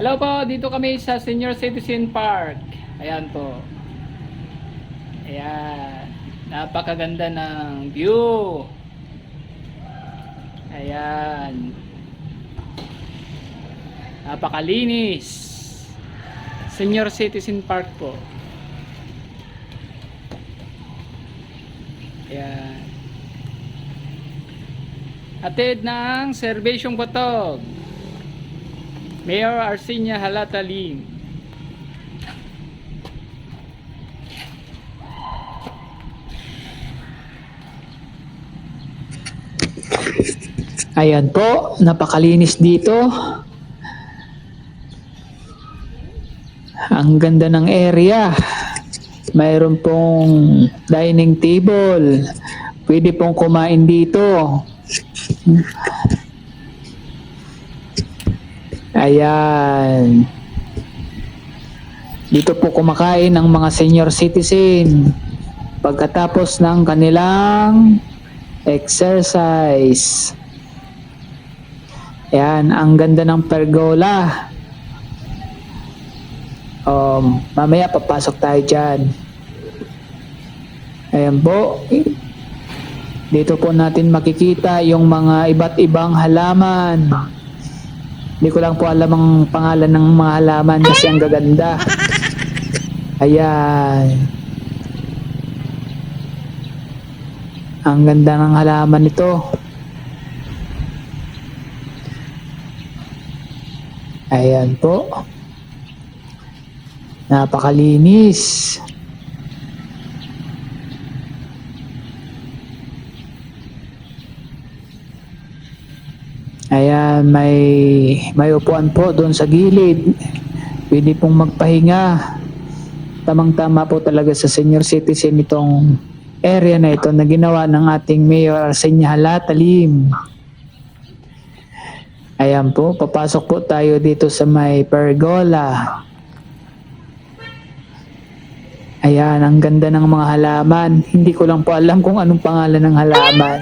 Hello po, dito kami sa Senior Citizen Park. Ayan po. Ayan. Napakaganda ng view. Ayan. Napakalinis. Senior Citizen Park po. Ayan. Hatid ng Serbisyong Botog. Mayor Arsinia Halatalim. Ayan po, napakalinis dito. Ang ganda ng area. Mayroon pong dining table. Pwede pong kumain dito. Ayan. Dito po kumakain ang mga senior citizen pagkatapos ng kanilang exercise. Ayan, ang ganda ng pergola. Mamaya papasok tayo dyan. Ayan po. Dito po natin makikita yung mga iba't ibang halaman. Hindi ko lang po alam ang pangalan ng mga halaman kasi ang gaganda. Ayan. Ang ganda ng halaman nito. Ayan po. Napakalinis. Ayan, may upuan po doon sa gilid. Pwede pong magpahinga. Tamang-tama po talaga sa senior citizen itong area na ito na ginawa ng ating Mayor Arsinia Halatalim. Ayan po, papasok po tayo dito sa may pergola. Ayan, ang ganda ng mga halaman. Hindi ko lang po alam kung anong pangalan ng halaman.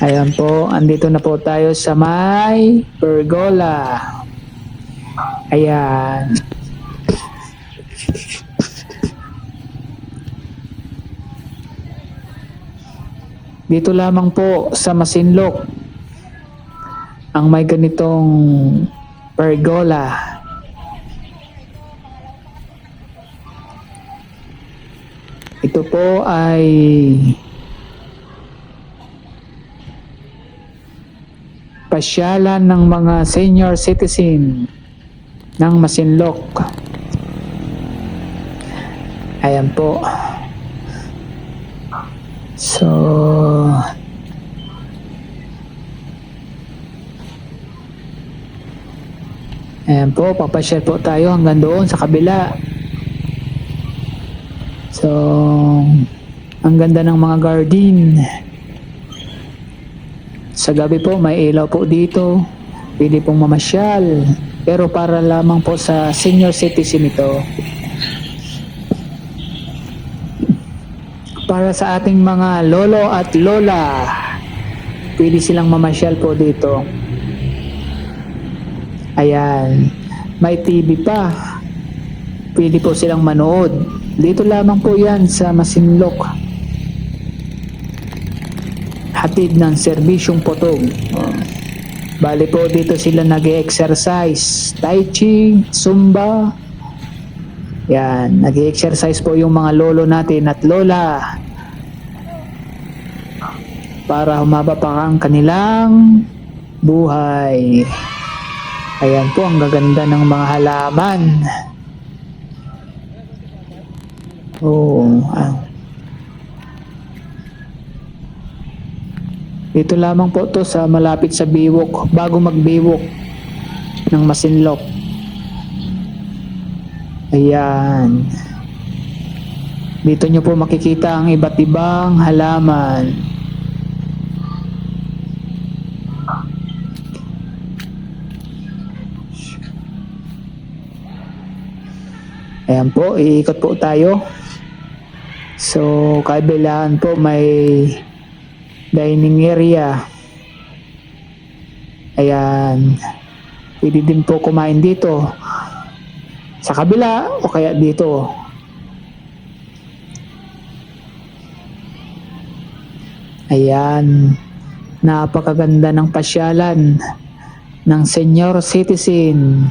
Ayan po, andito na po tayo sa may pergola. Ayan. Dito lamang po sa Masinloc ang may ganitong pergola. Ito po ay pasyalan ng mga senior citizen ng Masinloc. Ayan po. So, ayan po, papasyal po tayo hanggang doon sa kabila. So, ang ganda ng mga garden. Sa gabi po, may ilaw po dito. Pwede pong mamasyal. Pero para lamang po sa senior citizen ito. Para sa ating mga lolo at lola, pwede silang mamasyal po dito. Ayan. May TV pa. Pwede po silang manood. Dito lamang po yan sa Masinloc. Hatid ng Serbisyong Botog. Bali po dito sila nag-exercise. Tai Chi, Zumba. Yan. Nag-exercise po yung mga lolo natin at lola. Para humaba pa ang kanilang buhay. Ayan po, ang gaganda ng mga halaman. Dito lamang po to sa malapit sa Biwok, bago mag-Biwok ng Masinloc. Ayan. Dito nyo po makikita ang iba't ibang halaman. Ayan po, iikot po tayo. So, kabilaan po may dining area. Ayan. Pwede din po kumain dito. Sa kabila o kaya dito. Ayan. Napakaganda ng pasyalan ng senior citizen.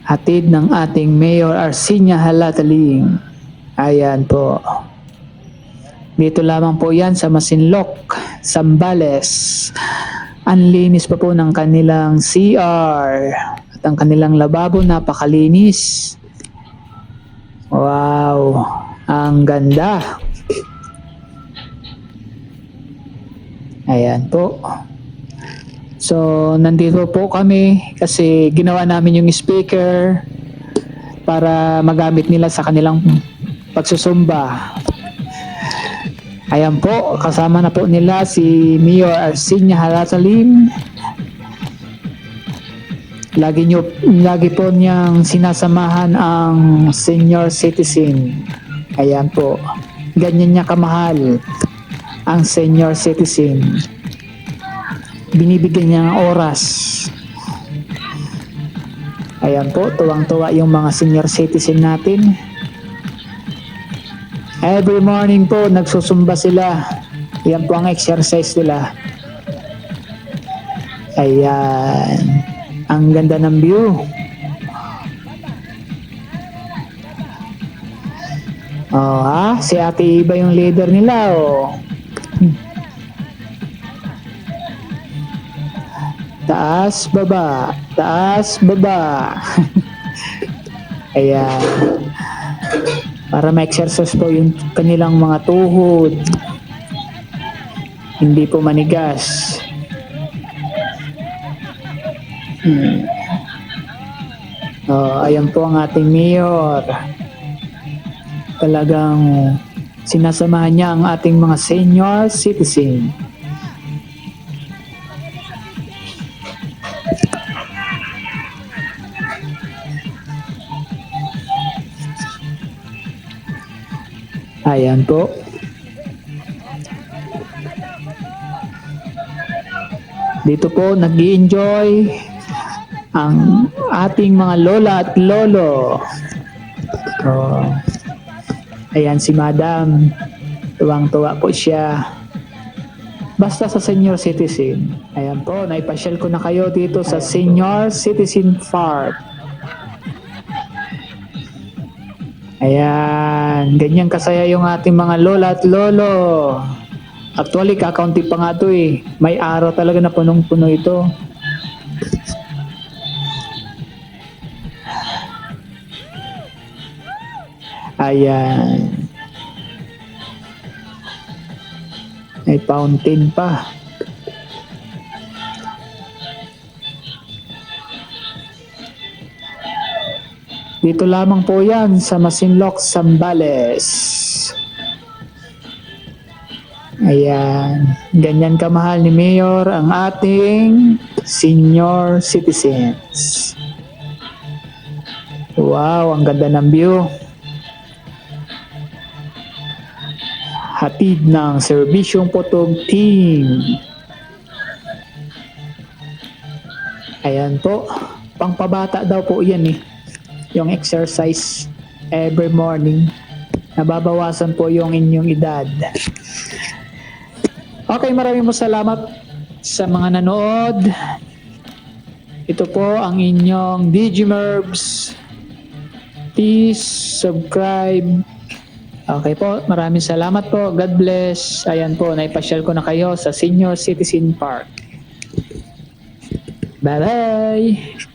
Hatid ng ating Mayor Arsinia Halataling. Ayan po. Dito lamang po yan sa Masinloc, Zambales. Ang linis pa po ng kanilang CR. At ang kanilang lababo napakalinis. Wow. Ang ganda. Ayan po. So, nandito po kami kasi ginawa namin yung speaker para magamit nila sa kanilang pagsusumba. Ayan po, kasama na po nila si Mayor Arsinia Halatalim. Lagi po niyang sinasamahan ang senior citizen. Ayan po, ganyan niya kamahal ang senior citizen. Binibigyan niya ng oras. Ayan po, tuwang-tuwa yung mga senior citizen natin. Every morning po, nagsusumba sila. Yan po ang exercise nila. Ayan. Ang ganda ng view. Oh, ha? Si Ate Iba yung leader nila, oh. Taas, baba. Taas, baba. Ayan. Para ma-exercise po yung kanilang mga tuhod. Hindi po manigas. Oh, ayan po ang ating mayor. Talagang sinasamahan niya ang ating mga senior citizen. Ayan po. Dito po nag-i-enjoy ang ating mga lola at lolo. Oh. Ayan si Madam. Tuwang-tuwa po siya. Basta sa senior citizen. Ayan po, naipasyal ko na kayo dito sa senior citizen park. Ayan, ganyan kasaya yung ating mga lola at lolo. Actually, kakaunti pa nga ito eh. May araw talaga na punong-puno ito. Ayan. May fountain pa. Dito lamang po yan sa Masinloc, Zambales. Ayan. Ganyan kamahal ni Mayor ang ating senior citizens. Wow, ang ganda ng view. Hatid ng Serbisyong Potog Team. Ayan po. Pangpabata daw po yan eh. Yung exercise every morning. Nababawasan po yung inyong edad. Okay, maraming salamat sa mga nanood. Ito po ang inyong Digimerbs. Please subscribe. Okay po, maraming salamat po. God bless. Ayan po, naipasyal ko na kayo sa Senior Citizen Park. Bye-bye!